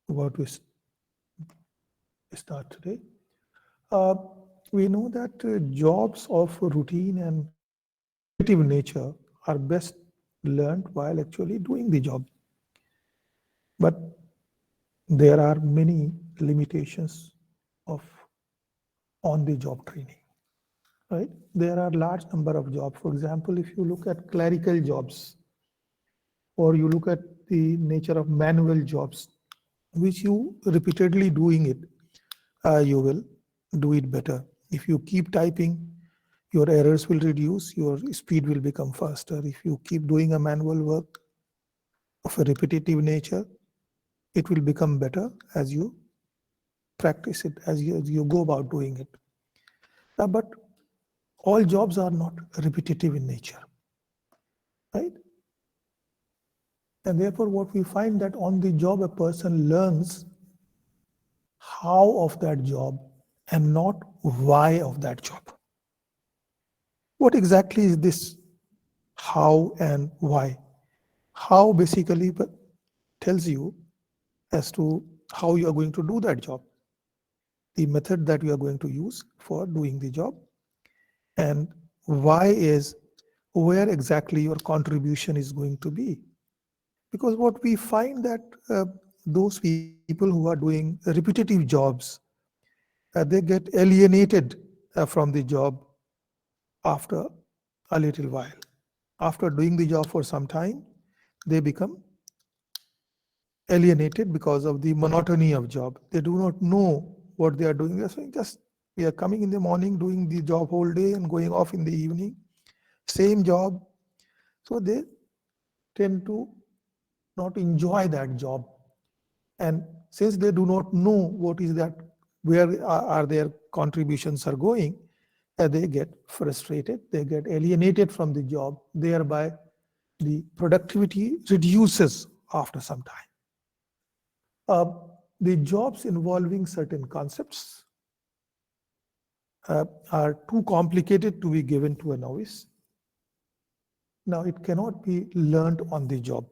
what we start today. Uh, we know that jobs of routine and repetitive nature are best learned while actually doing the job. But there are many limitations of on-the-job training, right? There are large number of jobs. For example, if you look at clerical jobs or you look at the nature of manual jobs, which you repeatedly doing it, you will do it better. If you keep typing, your errors will reduce, your speed will become faster. If you keep doing a manual work of a repetitive nature, it will become better as you practice it, as you go about doing it. But all jobs are not repetitive in nature, right? And therefore, what we find that on the job, a person learns how of that job and not why of that job. What exactly is this how and why? How basically tells you as to how you are going to do that job, the method that you are going to use for doing the job, and why is where exactly your contribution is going to be. Because what we find that those people who are doing repetitive jobs, they get alienated from the job after a little while. After doing the job for some time, they become alienated because of the monotony of job. They do not know what they are doing. They're saying just we are coming in the morning, doing the job whole day and going off in the evening. Same job. So they tend to not enjoy that job. And since they do not know what is that, where are their contributions are going, they get frustrated, they get alienated from the job, thereby the productivity reduces after some time. Uh, the jobs involving certain concepts are too complicated to be given to a novice. Now it cannot be learned on the job.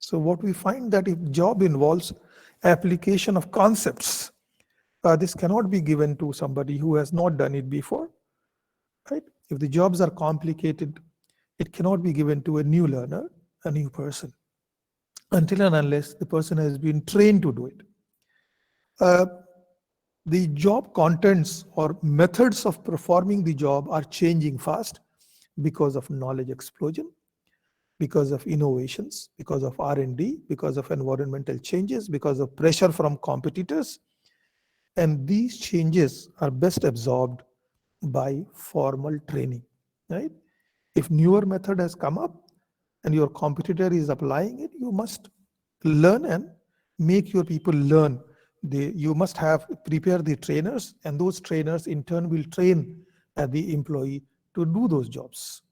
So what we find that if job involves application of concepts, this cannot be given to somebody who has not done it before, right? If the jobs are complicated, it cannot be given to a new learner, a new person, until and unless the person has been trained to do it. Uh, the job contents or methods of performing the job are changing fast because of knowledge explosion, because of innovations, because of R&D, because of environmental changes, because of pressure from competitors. And these changes are best absorbed by formal training, right? If newer method has come up and your competitor is applying it, you must learn and make your people learn. You must have prepare the trainers, and those trainers in turn will train the employee to do those jobs,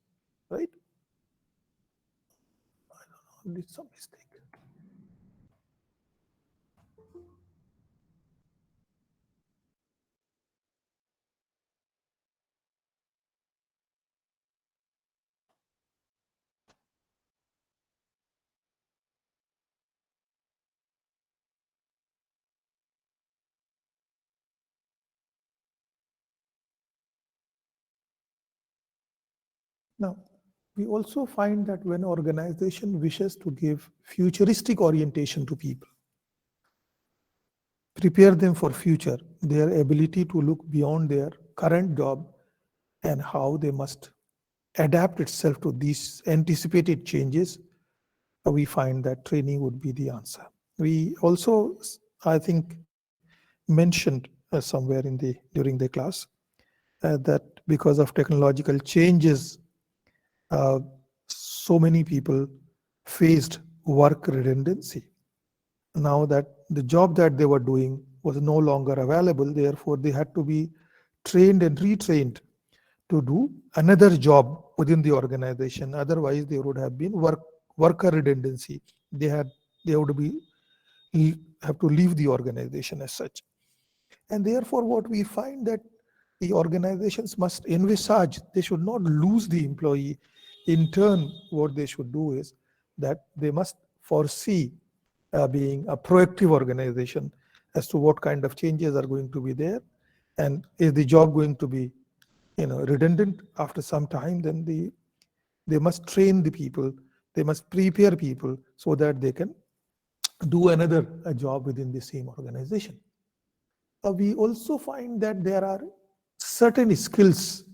right? I don't know, did some mistake. Now, we also find that when organization wishes to give futuristic orientation to people, prepare them for future, their ability to look beyond their current job and how they must adapt itself to these anticipated changes, we find that training would be the answer. We also, I think, mentioned somewhere in the during the class that because of technological changes, uh, so many people faced work redundancy. Now that the job that they were doing was no longer available, therefore they had to be trained and retrained to do another job within the organization. Otherwise, there would have been worker redundancy. They would be have to leave the organization as such. And therefore, what we find that the organizations must envisage, they should not lose the employee. In turn, what they should do is that they must foresee being a proactive organization as to what kind of changes are going to be there, and is the job going to be redundant after some time. Then they must train the people, they must prepare people so that they can do another job within the same organization. We also find that there are certain skills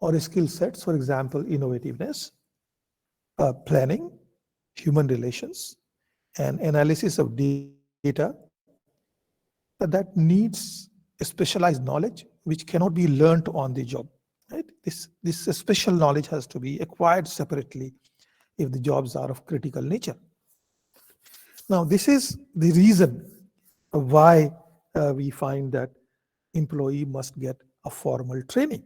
or skill sets, for example, innovativeness, planning, human relations, and analysis of data that needs specialized knowledge which cannot be learnt on the job. Right? This special knowledge has to be acquired separately if the jobs are of critical nature. Now, this is the reason why we find that employee must get a formal training.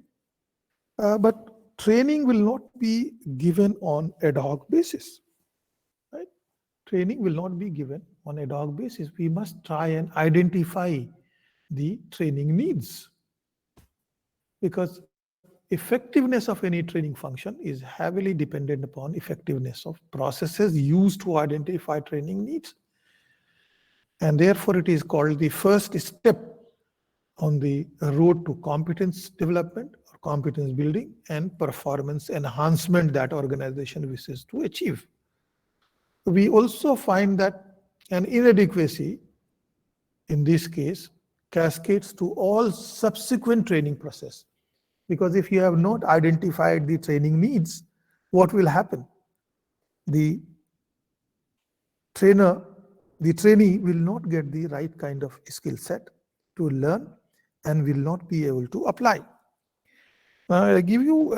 But training will not be given on ad hoc basis. Right? Training will not be given on ad hoc basis. We must try and identify the training needs, because effectiveness of any training function is heavily dependent upon effectiveness of processes used to identify training needs. And therefore, it is called the first step on the road to competence development or competence building and performance enhancement that organization wishes to achieve. We also find that an inadequacy in this case cascades to all subsequent training process. Because if you have not identified the training needs, what will happen? The trainer, the trainee will not get the right kind of skill set to learn and will not be able to apply. Now, I give you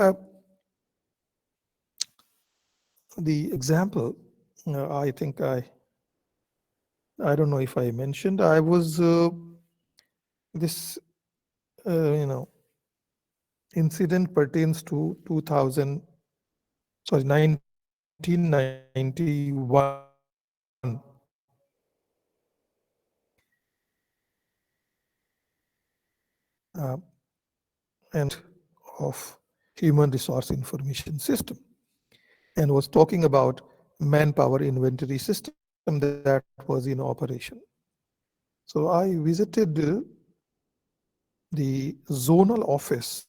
the example. I think I don't know if I mentioned, I was this incident pertains to 1991, and of human resource information system, and was talking about manpower inventory system that was in operation. So I visited the zonal office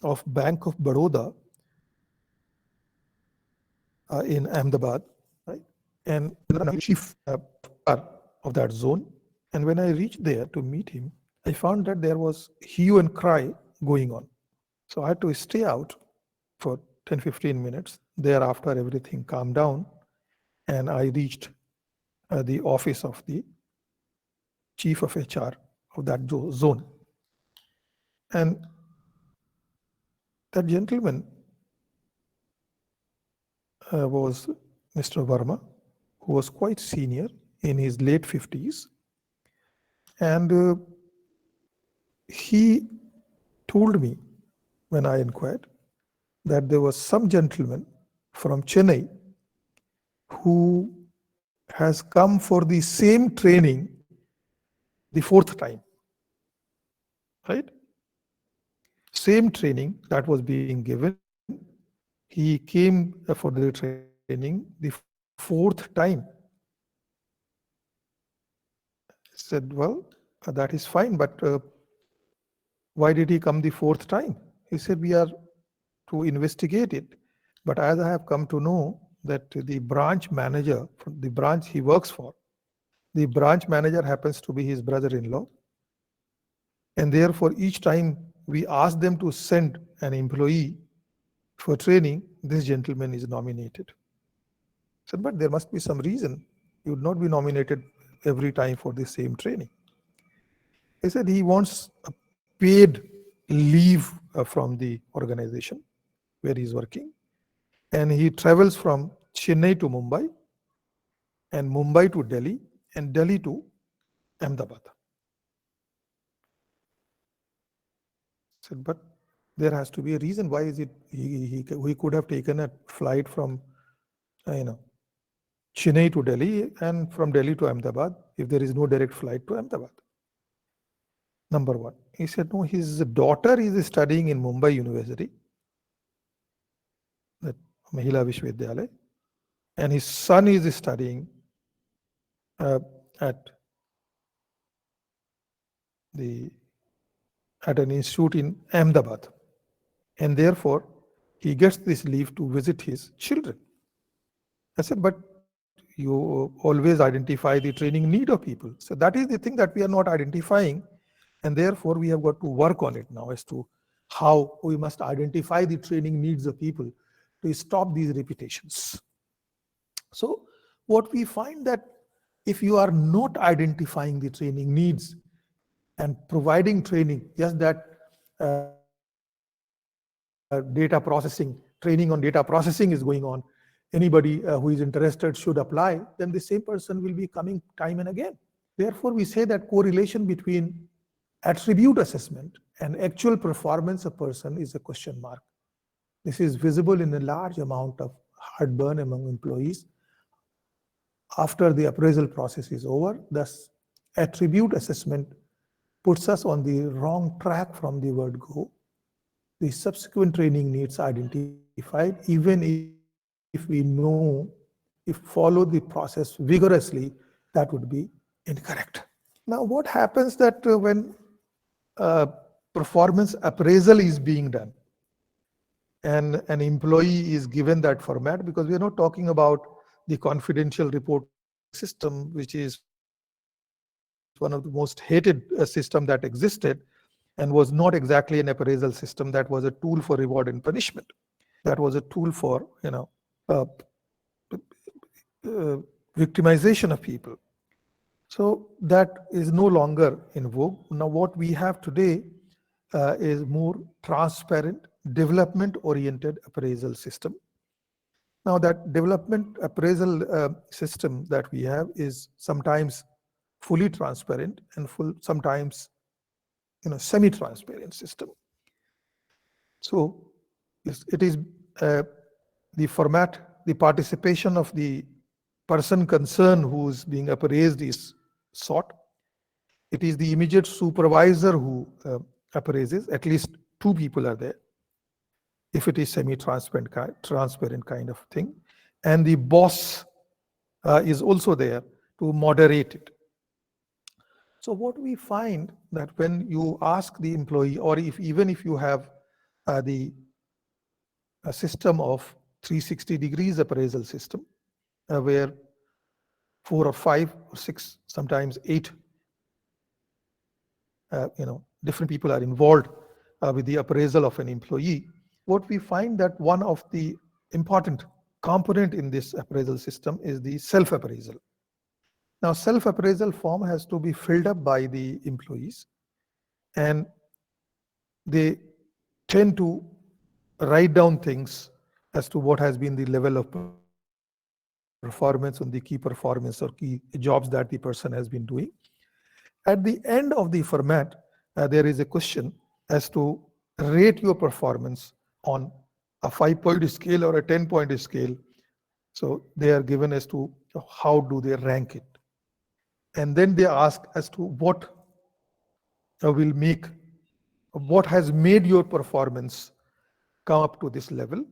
of Bank of Baroda in Ahmedabad, right? And the chief of that zone. And when I reached there to meet him, I found that there was hue and cry going on. So I had to stay out for 10-15 minutes. Thereafter, everything calmed down, and I reached the office of the chief of HR of that zone. And that gentleman was Mr. Verma, who was quite senior in his late 50s. And he told me when I inquired that there was some gentleman from Chennai who has come for the same training the fourth time, right? Same training that was being given. He came for the training the fourth time. I said, well, that is fine, but why did he come the fourth time? He said, we are to investigate it. But as I have come to know that the branch manager from the branch he works for, the branch manager happens to be his brother-in-law. And therefore, each time we ask them to send an employee for training, this gentleman is nominated. I said, but there must be some reason. You would not be nominated every time for the same training. He said he wants a paid leave from the organization where he's working. And he travels from Chennai to Mumbai, and Mumbai to Delhi, and Delhi to Ahmedabad. Said, but there has to be a reason. Why is it he could have taken a flight from Chennai to Delhi and from Delhi to Ahmedabad if there is no direct flight to Ahmedabad? Number one. He said, no, his daughter is studying in Mumbai University that Mahila Vishwavidyalaya, and his son is studying at the at an institute in Ahmedabad, and therefore he gets this leave to visit his children. I said, but you always identify the training need of people. So that is the thing that we are not identifying, and therefore we have got to work on it now as to how we must identify the training needs of people to stop these repetitions. So what we find that if you are not identifying the training needs and providing training, just that data processing, training on data processing is going on, anybody who is interested should apply, then the same person will be coming time and again. Therefore, we say that correlation between attribute assessment and actual performance of person is a question mark. This is visible in a large amount of heartburn among employees after the appraisal process is over. Thus, attribute assessment puts us on the wrong track from the word go. The subsequent training needs identified, even if we know, if follow the process vigorously, that would be incorrect. Now, what happens that when uh, performance appraisal is being done and an employee is given that format, because we are not talking about the confidential reporting system, which is one of the most hated system that existed and was not exactly an appraisal system. That was a tool for reward and punishment. That was a tool for uh, victimization of people. So that is no longer in vogue. Now, what we have today is more transparent, development-oriented appraisal system. Now, that development appraisal system that we have is sometimes fully transparent and sometimes semi-transparent system. So it is the format, the participation of the person concerned who is being appraised is sought. It is the immediate supervisor who appraises. At least two people are there, if it is transparent kind of thing. And the boss is also there to moderate it. So what we find that when you ask the employee, or even if you have the a system of 360 degrees appraisal system, where 4 or 5 or 6, sometimes 8 different people are involved with the appraisal of an employee, what we find that one of the important component in this appraisal system is the self-appraisal. Now, self-appraisal form has to be filled up by the employees, and they tend to write down things as to what has been the level of performance on the key performance or key jobs that the person has been doing. At the end of the format, there is a question as to rate your performance on a 5-point scale or a 10-point scale. So they are given as to how do they rank it. And then they ask as to will make, what has made your performance come up to this level.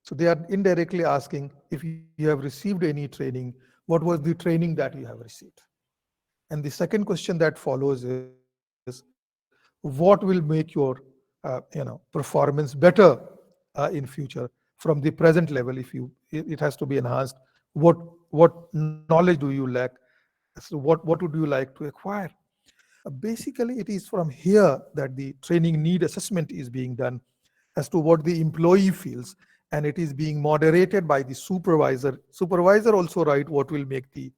So they are indirectly asking, if you have received any training, what was the training that you have received? And the second question that follows is, what will make your performance better in future from the present level? If it has to be enhanced. What knowledge do you lack? So what would you like to acquire? Basically, it is from here that the training need assessment is being done as to what the employee feels, and it is being moderated by the supervisor. Supervisor also write what will make the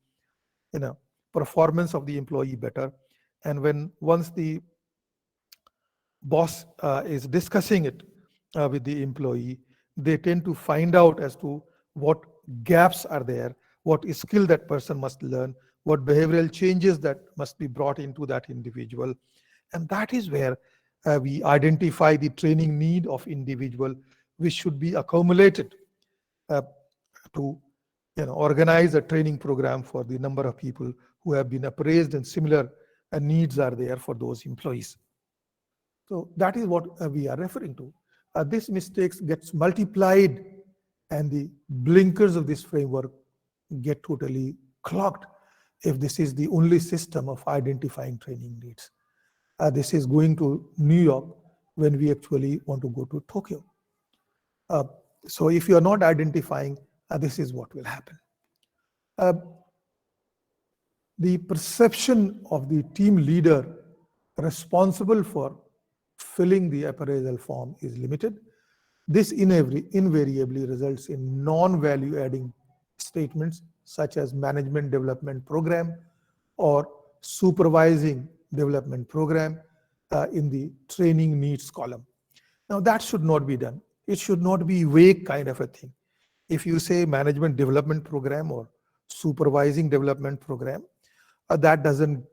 performance of the employee better. And once the boss is discussing it with the employee, they tend to find out as to what gaps are there, what skill that person must learn, what behavioral changes that must be brought into that individual. And that is where we identify the training need of individual, which should be accumulated uh, to organize a training program for the number of people who have been appraised, and similar needs are there for those employees. So that is what we are referring to. This mistakes gets multiplied and the blinkers of this framework get totally clogged if this is the only system of identifying training needs. This is going to New York when we actually want to go to Tokyo. Uh, so if you are not identifying, this is what will happen. Uh, the perception of the team leader responsible for filling the appraisal form is limited. This invariably results in non-value adding statements such as management development program or supervising development program in the training needs column. Now that should not be done. It should not be vague kind of a thing. If you say management development program or supervising development program, that doesn't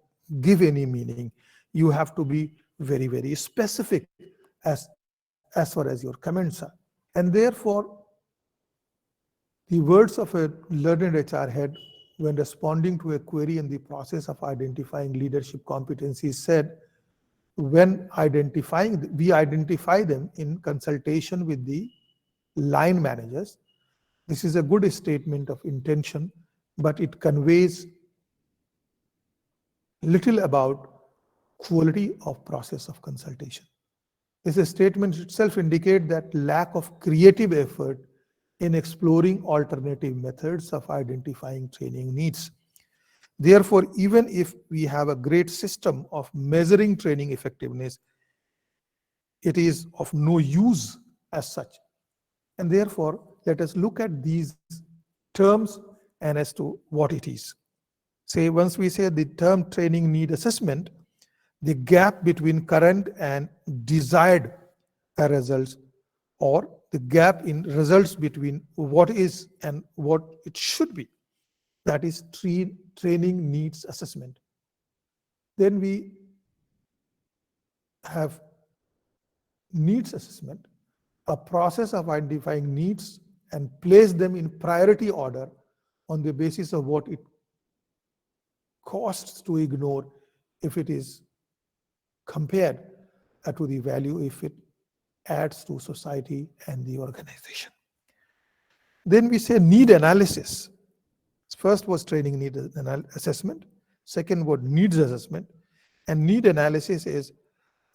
give any meaning. You have to be very, very specific as far as your comments are. And therefore, the words of a learned HR head when responding to a query in the process of identifying leadership competencies said, when identifying, we identify them in consultation with the line managers. This is a good statement of intention, but it conveys little about quality of process of consultation. This statement itself indicates that lack of creative effort in exploring alternative methods of identifying training needs. Therefore, even if we have a great system of measuring training effectiveness, it is of no use as such. And therefore, let us look at these terms and as to what it is. Say, once we say the term training need assessment, the gap between current and desired results, or the gap in results between what is and what it should be, that is training needs assessment. Then we have needs assessment, a process of identifying needs and place them in priority order on the basis of what it costs to ignore if it is compared to the value if it adds to society and the organization. Then we say need analysis. First was training need assessment. Second was needs assessment. And need analysis is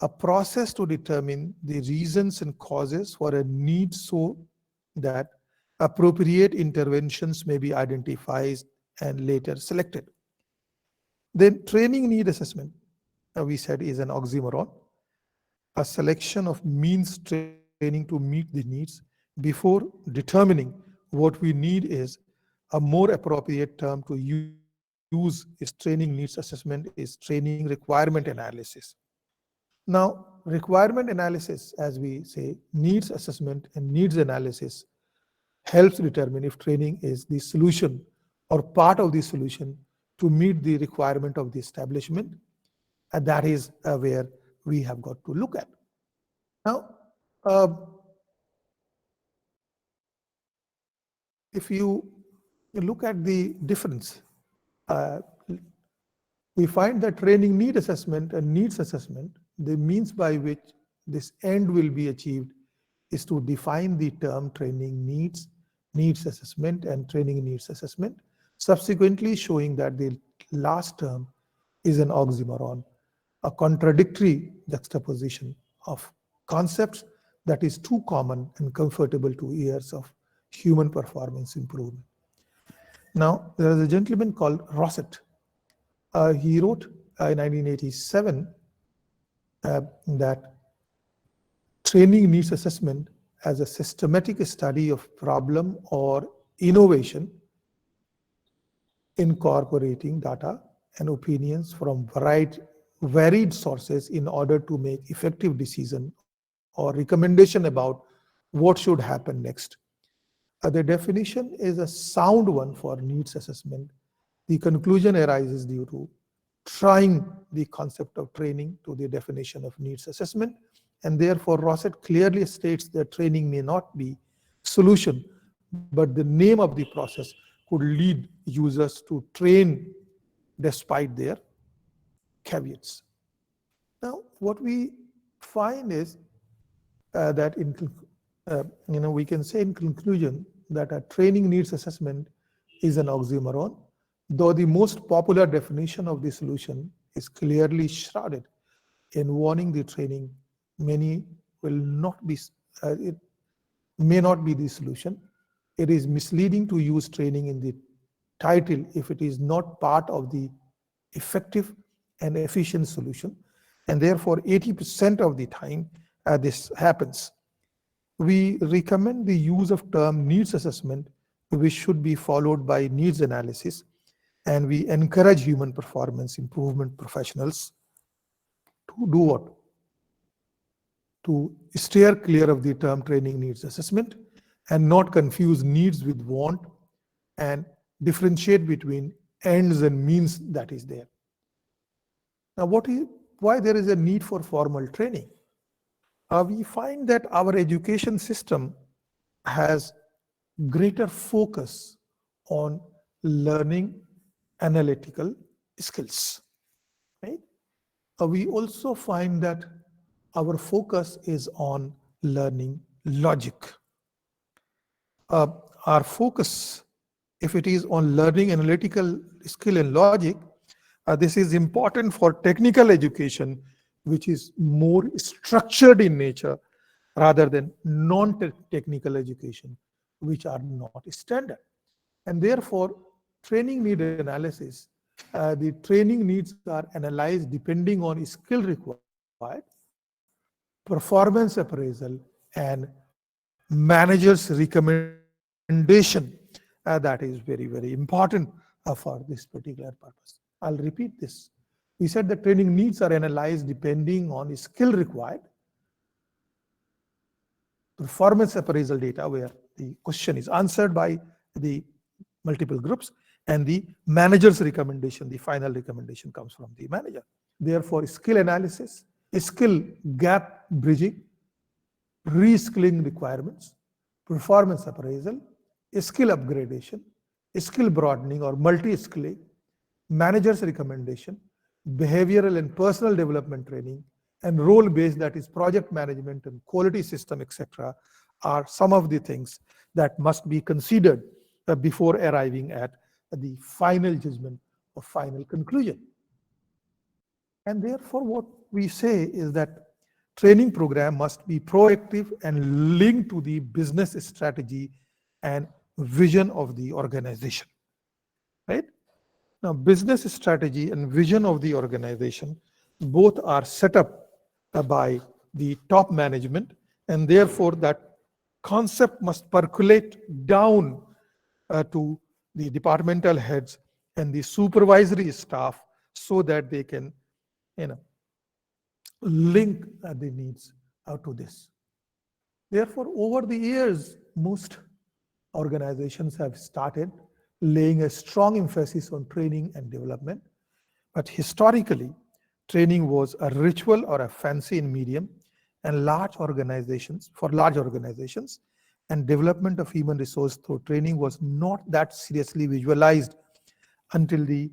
a process to determine the reasons and causes for a need so that appropriate interventions may be identified and later selected. Then training need assessment, we said, is an oxymoron, a selection of means training to meet the needs before determining what we need is a more appropriate term to use is training needs assessment is training requirement analysis. Now, requirement analysis, as we say, needs assessment and needs analysis helps determine if training is the solution or part of the solution to meet the requirement of the establishment. And that is where we have got to look at. Now, if you look at the difference, uh, we find that training need assessment and needs assessment, the means by which this end will be achieved is to define the term training needs assessment and training needs assessment, subsequently showing that the last term is an oxymoron, a contradictory juxtaposition of concepts that is too common and comfortable to ears of human performance improvement. Now, there is a gentleman called Rossett. He wrote in 1987 that training needs assessment as a systematic study of problem or innovation incorporating data and opinions from varied sources in order to make effective decision or recommendation about what should happen next. The definition is a sound one for needs assessment. The conclusion arises due to trying the concept of training to the definition of needs assessment, and therefore Rossett clearly states that training may not be solution, but the name of the process could lead users to train despite their caveats. Now, what we find is that we can say in conclusion that a training needs assessment is an oxymoron, though the most popular definition of the solution is clearly shrouded in warning the training. Many will not be, it may not be the solution. It is misleading to use training in the title if it is not part of the effective and efficient solution. And therefore, 80% of the time this happens. We recommend the use of term needs assessment, which should be followed by needs analysis. And we encourage human performance improvement professionals to do what? To steer clear of the term training needs assessment and not confuse needs with want and differentiate between ends and means that is there. Now, why there is a need for formal training? We find that our education system has greater focus on learning analytical skills. Right? We also find that our focus is on learning logic. Our focus, if it is on learning analytical skill and logic, this is important for technical education, which is more structured in nature rather than non-technical education, which are not standard. And therefore, training need analysis, the training needs are analyzed depending on skill required, performance appraisal, and manager's recommendation. That is very, very important for this particular purpose. I'll repeat this. We said the training needs are analyzed depending on skill required, performance appraisal data where the question is answered by the multiple groups, and the manager's recommendation, the final recommendation comes from the manager. Therefore, skill analysis, skill gap bridging, reskilling requirements, performance appraisal, skill upgradation, skill broadening or multi-skilling, manager's recommendation, behavioral and personal development training, and role-based, that is project management and quality system, etc., are some of the things that must be considered before arriving at the final judgment or final conclusion. And therefore, what we say is that training program must be proactive and linked to the business strategy and vision of the organization. Right? Now, business strategy and vision of the organization both are set up by the top management, and therefore that concept must percolate down to the departmental heads and the supervisory staff so that they can, link the needs to this. Therefore, over the years, most organizations have started laying a strong emphasis on training and development. But historically, training was a ritual or a fancy in medium and large organizations, and development of human resource through training was not that seriously visualized until the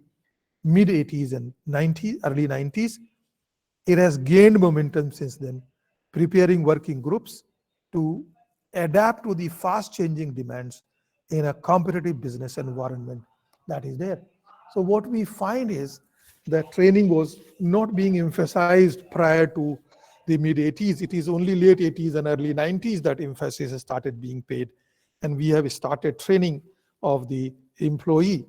mid 80s and early 90s. It has gained momentum since then, preparing working groups to adapt to the fast changing demands in a competitive business environment that is there. So what we find is that training was not being emphasized prior to the mid 80s. It is only late 80s and early 90s that emphasis has started being paid. And we have started training of the employee.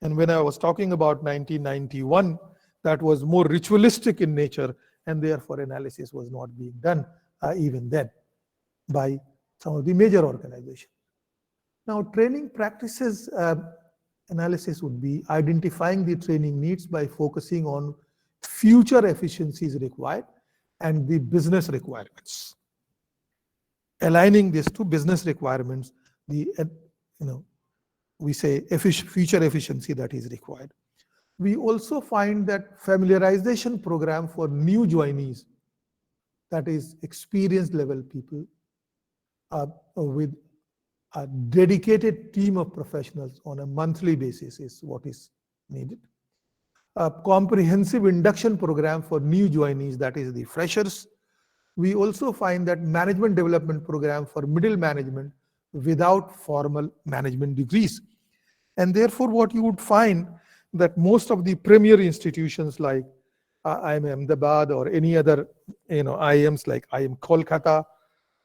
And when I was talking about 1991, that was more ritualistic in nature, and therefore analysis was not being done even then by some of the major organizations. Now, training practices analysis would be identifying the training needs by focusing on future efficiencies required and the business requirements. Aligning this to business requirements, we say future efficiency that is required. We also find that familiarization program for new joinees, that is experienced level people, with a dedicated team of professionals on a monthly basis is what is needed. A comprehensive induction program for new joinees, that is the freshers. We also find that management development program for middle management without formal management degrees. And therefore, what you would find that most of the premier institutions like IIM Ahmedabad or any other IIMs like IIM Kolkata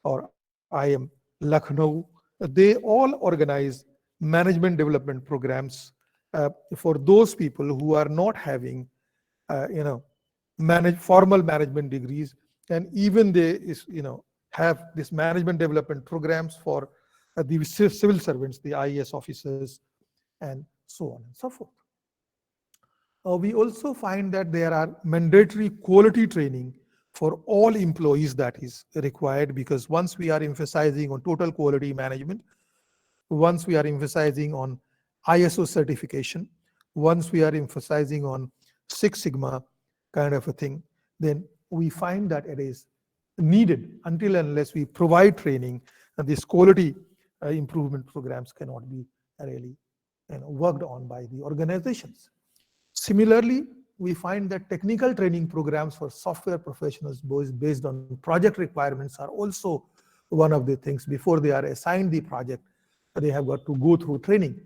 or IIM Lucknow, they all organize management development programs for those people who are not having formal management degrees, and even they have this management development programs for the civil servants, the IAS officers, and so on and so forth. We also find that there are mandatory quality training for all employees that is required, because once we are emphasizing on total quality management, once we are emphasizing on ISO certification, once we are emphasizing on Six Sigma kind of a thing, then we find that it is needed. Until and unless we provide training, these quality improvement programs cannot be really worked on by the organizations. Similarly, we find that technical training programs for software professionals based on project requirements are also one of the things. Before they are assigned the project, they have got to go through training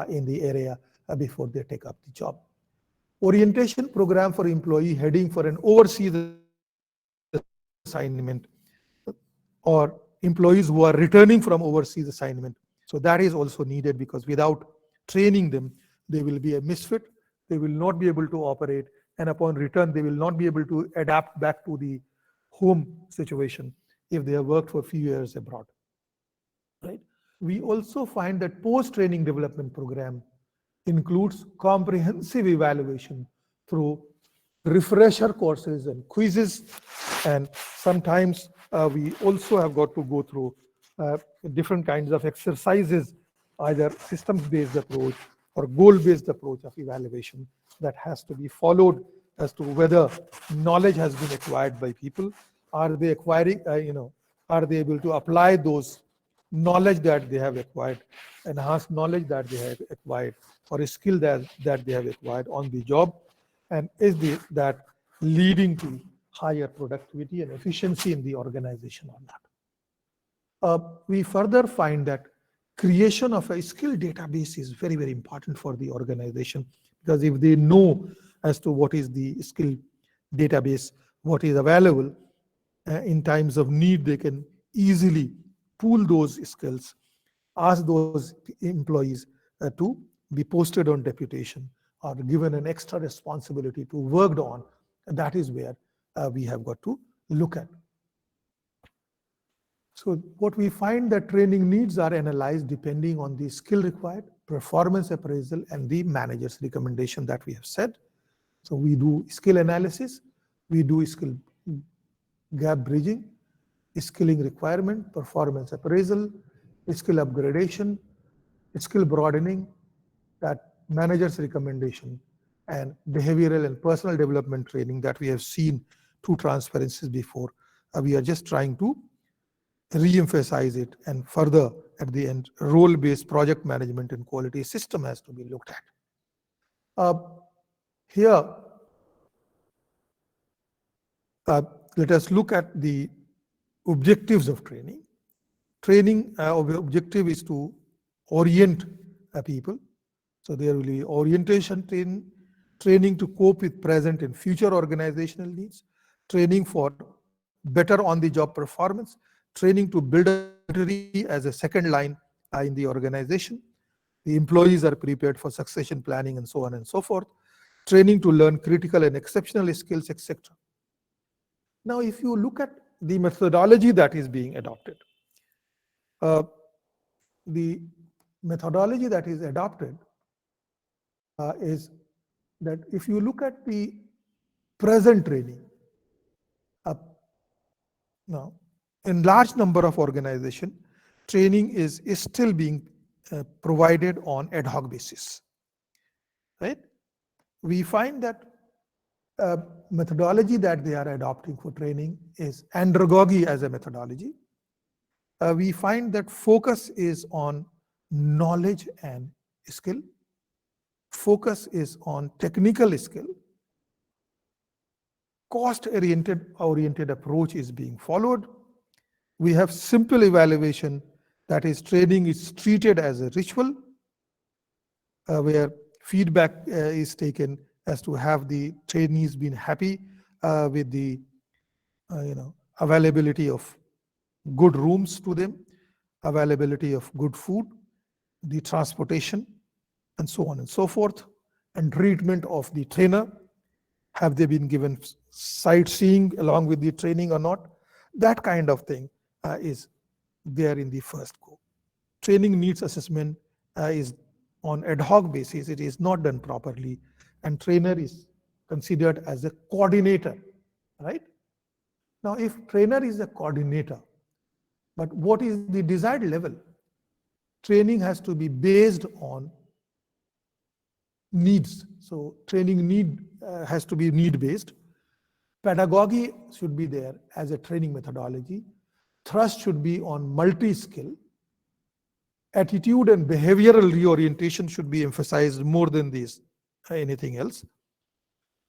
in the area before they take up the job. Orientation program for employee heading for an overseas assignment, or employees who are returning from overseas assignment. So that is also needed, because without training them, they will be a misfit. They will not be able to operate, and upon return, they will not be able to adapt back to the home situation if they have worked for a few years abroad. Right? We also find that post-training development program includes comprehensive evaluation through refresher courses and quizzes, and sometimes we also have got to go through different kinds of exercises, either systems-based approach or goal-based approach of evaluation that has to be followed as to whether knowledge has been acquired by people. Are they acquiring, are they able to apply those knowledge that they have acquired, enhanced knowledge that they have acquired, or a skill that they have acquired on the job, and is that leading to higher productivity and efficiency in the organization or not. We further find that creation of a skill database is very, very important for the organization, because if they know as to what is the skill database, what is available in times of need, they can easily pool those skills, ask those employees to be posted on deputation or given an extra responsibility to work on. And that is where we have got to look at. So what we find that training needs are analyzed depending on the skill required, performance appraisal, and the manager's recommendation that we have said. So we do skill analysis, we do skill gap bridging, skilling requirement, performance appraisal, skill upgradation, skill broadening, that manager's recommendation, and behavioral and personal development training that we have seen two transparencies before. We are just trying to re-emphasize it, and further at the end, role-based project management and quality system has to be looked at. Here, let us look at the objectives of training. Training objective is to orient people. So there will be orientation training to cope with present and future organizational needs, training for better on-the-job performance, training to build a military as a second line in the organization. The employees are prepared for succession planning and so on and so forth. Training to learn critical and exceptional skills, etc. Now, if you look at the methodology that is being adopted, the methodology that is adopted is that if you look at the present training, now in large number of organizations, training is still being provided on ad hoc basis, right? We find that methodology that they are adopting for training is andragogy as a methodology. We find that focus is on knowledge and skill. Focus is on technical skill. Cost-oriented approach is being followed. We have simple evaluation That is, training is treated as a ritual where feedback is taken as to have the trainees been happy with the availability of good rooms to them, availability of good food, the transportation, and so on and so forth, and treatment of the trainer. Have they been given sightseeing along with the training or not? That kind of thing is there in the first go. Training needs assessment is on ad hoc basis. It is not done properly, and trainer is considered as a coordinator, right? Now, if trainer is a coordinator, but what is the desired level? Training has to be based on needs. So training need has to be need based. Pedagogy should be there as a training methodology. Thrust should be on multi-skill. Attitude and behavioral reorientation should be emphasized more than this, anything else.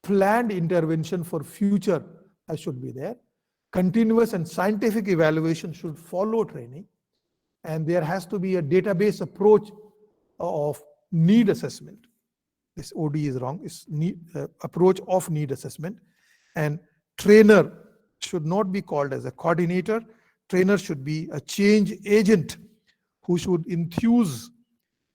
Planned intervention for future should be there. Continuous and scientific evaluation should follow training. And there has to be a database approach of need assessment. This OD is wrong. It's approach of need assessment. And trainer should not be called as a coordinator. Trainer should be a change agent who should enthuse,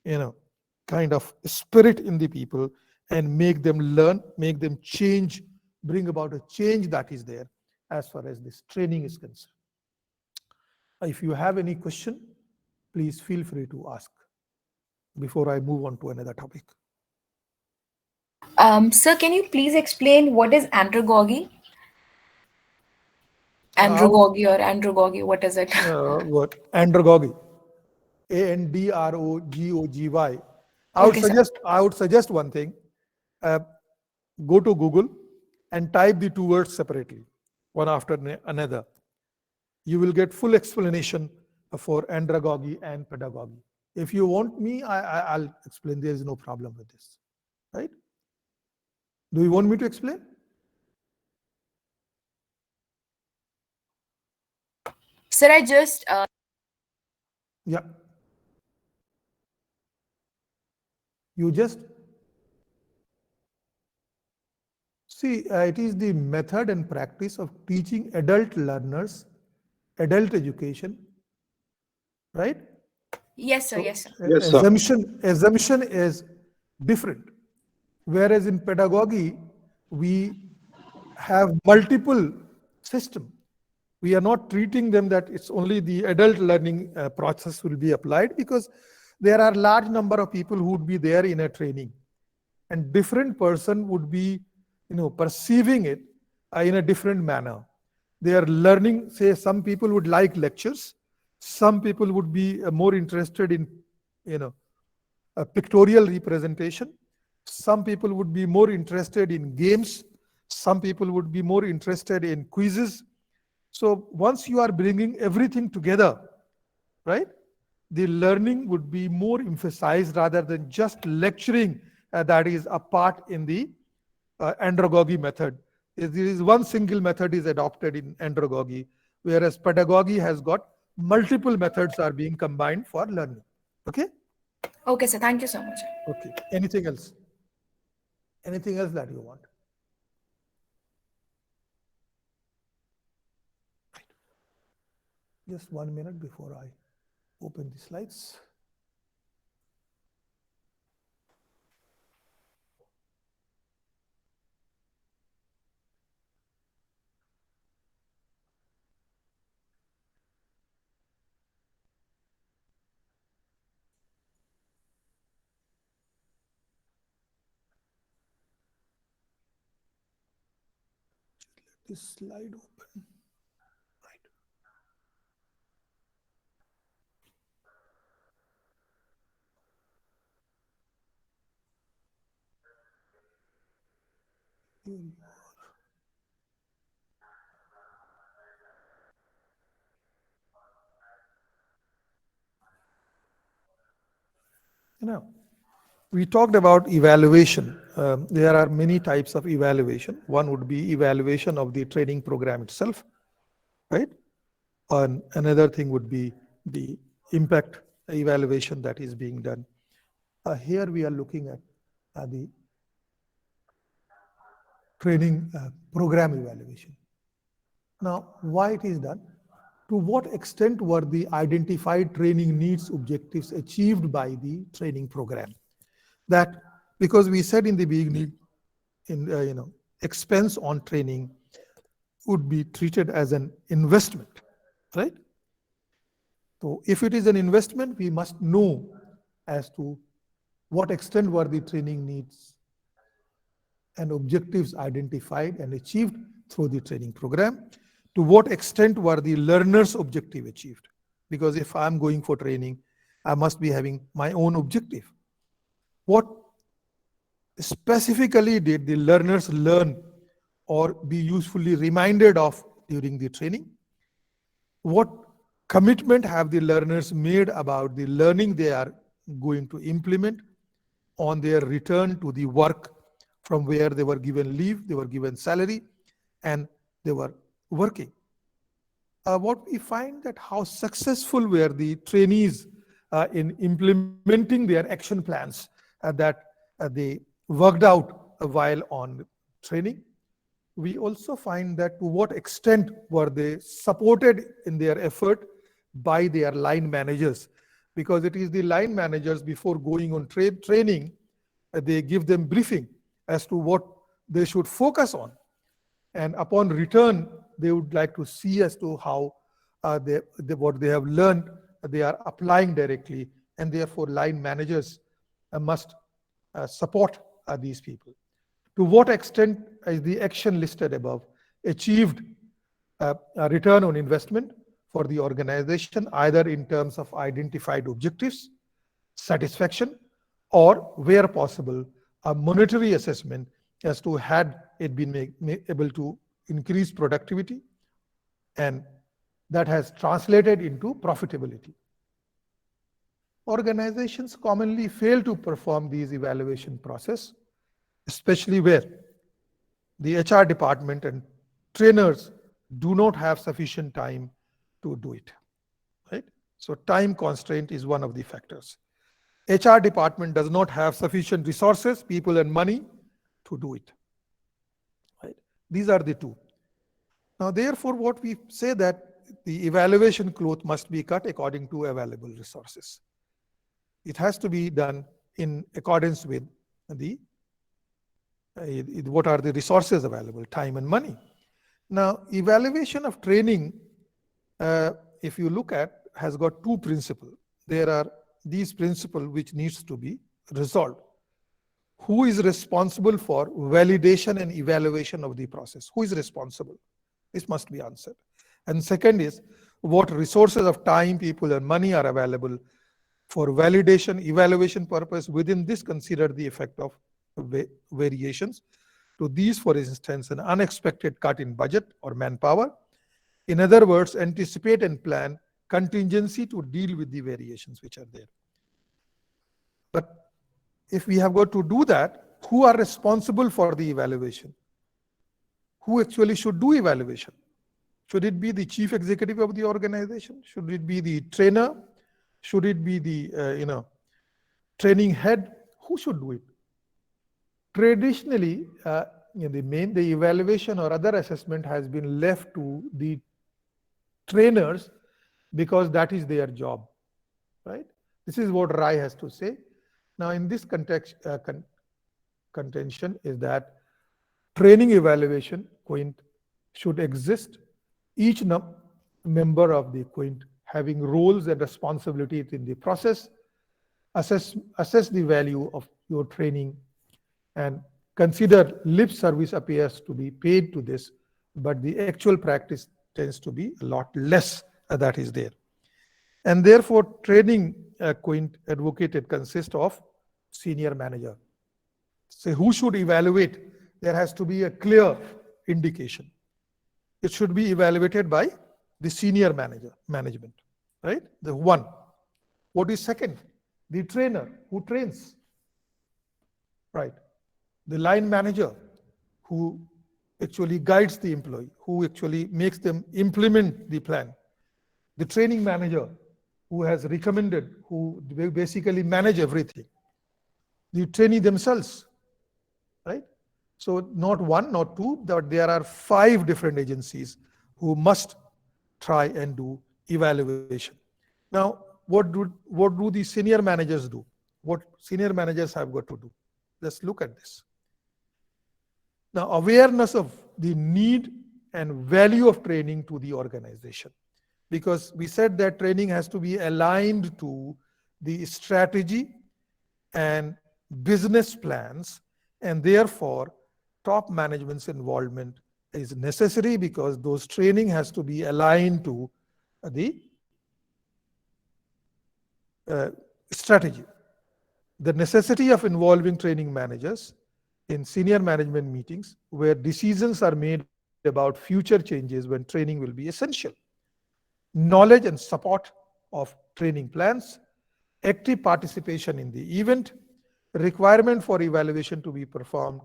kind of spirit in the people and make them learn, make them change, bring about a change that is there as far as this training is concerned. If you have any question, please feel free to ask before I move on to another topic. Sir, can you please explain what is andragogy? Andragogy or andragogy, what is it? What? Andragogy. ANDROGOGY. Okay, sir. I would suggest one thing. Go to Google and type the two words separately, one after another. You will get full explanation for andragogy and pedagogy. If you want me, I'll explain. There is no problem with this, right? Do you want me to explain? Sir, I just Yeah. You just see, it is the method and practice of teaching adult learners, adult education, right? yes, sir, So yes, sir. Yes, sir. assumption is different. Whereas in pedagogy, we have multiple system. We are not treating them that it's only the adult learning process will be applied, because there are large number of people who would be there in a training, and different person would be perceiving it in a different manner. They are learning, say some people would like lectures, some people would be more interested in a pictorial representation, some people would be more interested in games, some people would be more interested in quizzes. So once you are bringing everything together, right, the learning would be more emphasized rather than just lecturing that is a part in the andragogy method. There is one single method is adopted in andragogy, whereas pedagogy has got multiple methods are being combined for learning. Okay? Okay, sir. Thank you so much. Okay. Anything else? Anything else that you want? Just 1 minute before I open the slides. Let this slide open. Right. Here you are. We talked about evaluation. There are many types of evaluation. One would be evaluation of the training program itself, right? And another thing would be the impact evaluation that is being done. Here we are looking at the training program evaluation. Now, why it is done? To what extent were the identified training needs objectives achieved by the training program? That because we said in the beginning, in expense on training would be treated as an investment, right? So if it is an investment, we must know as to what extent were the training needs and objectives identified and achieved through the training program. To what extent were the learner's objective achieved? Because if I'm going for training, I must be having my own objective. What specifically did the learners learn or be usefully reminded of during the training? What commitment have the learners made about the learning they are going to implement on their return to the work from where they were given leave, they were given salary, and they were working? What we find that how successful were the trainees in implementing their action plans that they worked out while on training. We also find that to what extent were they supported in their effort by their line managers, because it is the line managers before going on training, they give them briefing as to what they should focus on, and upon return they would like to see as to how what they have learned they are applying directly, and therefore line managers must support these people. To what extent is the action listed above achieved a return on investment for the organization, either in terms of identified objectives, satisfaction, or where possible, a monetary assessment as to had it been able to increase productivity, and that has translated into profitability. Organizations commonly fail to perform these evaluation process, especially where the HR department and trainers do not have sufficient time to do it, right? So time constraint is one of the factors. HR department does not have sufficient resources, people and money to do it, right? These are the two. Now, therefore, what we say that the evaluation cloth must be cut according to available resources. It has to be done in accordance with the what are the resources available, time and money. Now, evaluation of training, if you look at, has got two principles. There are these principles which needs to be resolved. Who is responsible for validation and evaluation of the process? Who is responsible? This must be answered. And second is, what resources of time, people, and money are available for validation, evaluation purpose. Within this, consider the effect of variations. To these, for instance, an unexpected cut in budget or manpower. In other words, anticipate and plan contingency to deal with the variations which are there. But if we have got to do that, who are responsible for the evaluation? Who actually should do evaluation? Should it be the chief executive of the organization? Should it be the trainer? Should it be the training head? Who should do it? Traditionally, the evaluation or other assessment has been left to the trainers because that is their job, right? This is what Rai has to say. Now, in this context, contention is that training evaluation quint should exist. Each member of the quint having roles and responsibilities in the process, assess the value of your training, and consider lip service appears to be paid to this, but the actual practice tends to be a lot less that is there. And therefore, training quint advocated consists of senior manager. So who should evaluate? There has to be a clear indication. It should be evaluated by the senior management, right? The one. What is second? The trainer who trains, right? The line manager who actually guides the employee, who actually makes them implement the plan. The training manager who has recommended, who basically manage everything. The trainee themselves, right? So not one, not two, but there are 5 different agencies who must try and do evaluation. Now, what do the senior managers do? What senior managers have got to do? Let's look at this. Now, awareness of the need and value of training to the organization. Because we said that training has to be aligned to the strategy and business plans, and therefore top management's involvement is necessary because those training has to be aligned to the strategy. The necessity of involving training managers in senior management meetings where decisions are made about future changes when training will be essential. Knowledge and support of training plans, active participation in the event, requirement for evaluation to be performed,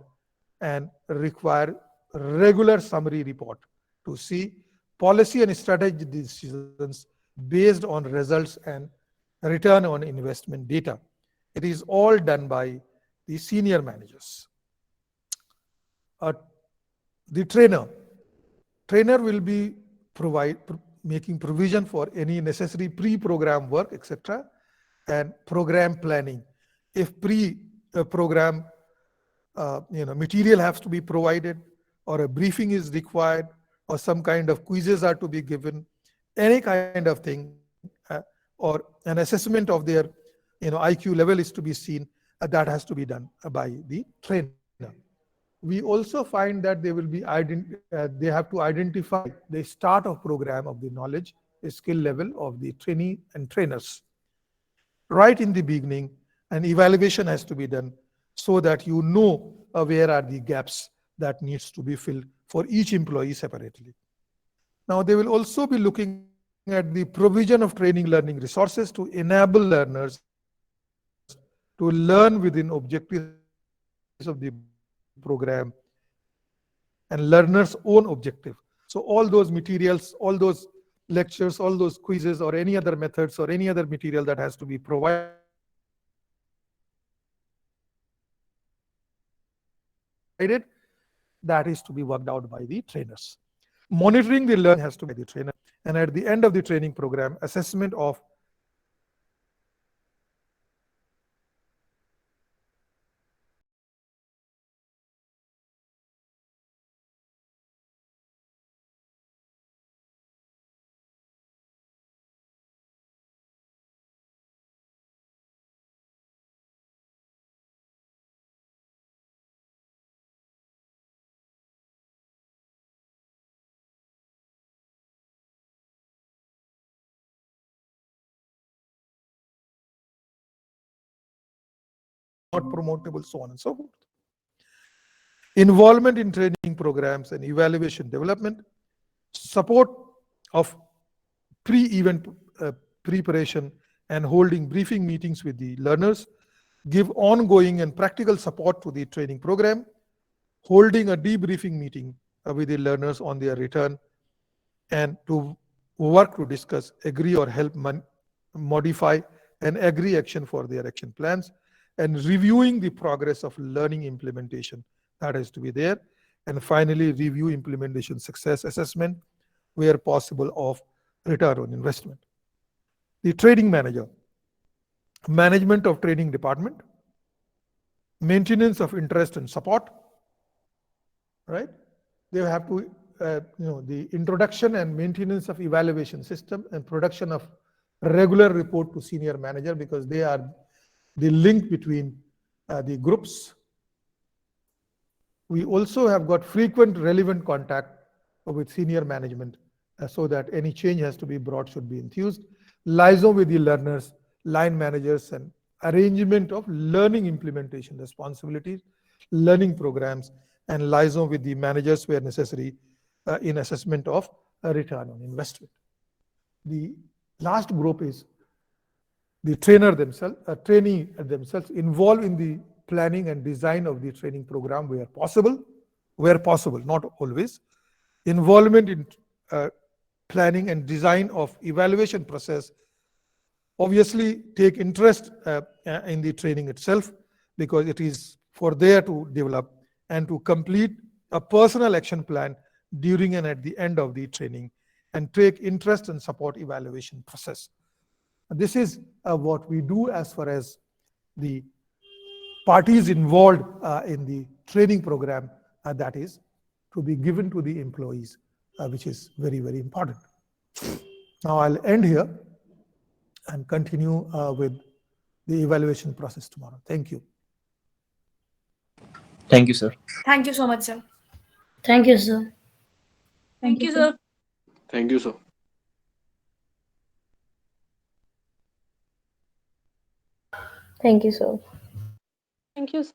and require regular summary report to see policy and strategy decisions based on results and return on investment data. It is all done by the senior managers. The trainer will be making provision for any necessary pre-program work, etc., and program planning. If pre-program material has to be provided, or a briefing is required, or some kind of quizzes are to be given, any kind of thing, or an assessment of their IQ level is to be seen, that has to be done by the trainer. We also find that they have to identify the start of program of the knowledge, the skill level of the trainee and trainers. Right in the beginning, an evaluation has to be done so that you know where are the gaps that needs to be filled for each employee separately. Now, they will also be looking at the provision of training learning resources to enable learners to learn within objectives of the program and learners' own objective. So all those materials, all those lectures, all those quizzes, or any other methods, or any other material that has to be provided, that is to be worked out by the trainers. Monitoring the learning has to be by the trainer. And at the end of the training program, assessment of not promotable, so on and so forth. Involvement in training programs and evaluation development, support of pre-event preparation and holding briefing meetings with the learners, give ongoing and practical support to the training program, holding a debriefing meeting with the learners on their return, and to work to discuss, agree or help modify and agree action for their action plans, and reviewing the progress of learning implementation that has to be there, and finally review implementation success assessment where possible of return on investment. The training manager, management of training department, maintenance of interest and support, right? They have to, the introduction and maintenance of evaluation system and production of regular report to senior manager, because they are the link between the groups. We also have got frequent relevant contact with senior management so that any change has to be brought should be enthused. Liaison with the learners, line managers, and arrangement of learning implementation responsibilities, learning programs, and liaison with the managers where necessary in assessment of a return on investment. The last group is the trainer themselves, trainee themselves, involved in the planning and design of the training program where possible, not always. Involvement in planning and design of evaluation process Obviously, take interest in the training itself, because it is for there to develop and to complete a personal action plan during and at the end of the training, and take interest and support evaluation process. This is what we do as far as the parties involved in the training program that is to be given to the employees, which is very, very important. Now I'll end here and continue with the evaluation process tomorrow. Thank you. Thank you, sir. Thank you so much, sir. Thank you, sir. Thank you, sir. Thank you, sir. Thank you, sir. Thank you, sir.